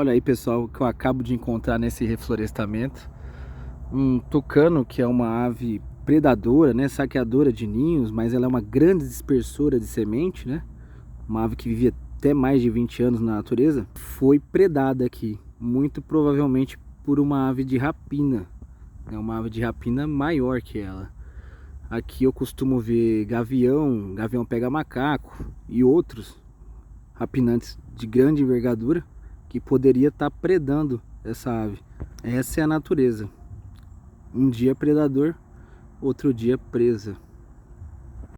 Olha aí, pessoal, o que eu acabo de encontrar nesse reflorestamento. Um tucano, que é uma ave predadora, né, saqueadora de ninhos, mas ela é uma grande dispersora de semente, né? Uma ave que vivia até mais de 20 anos na natureza, foi predada aqui, muito provavelmente por uma ave de rapina. É uma ave de rapina maior que ela. Aqui eu costumo ver gavião, gavião pega macaco e outros rapinantes de grande envergadura que poderia estar predando essa ave. Essa é a natureza. Um dia predador, outro dia presa.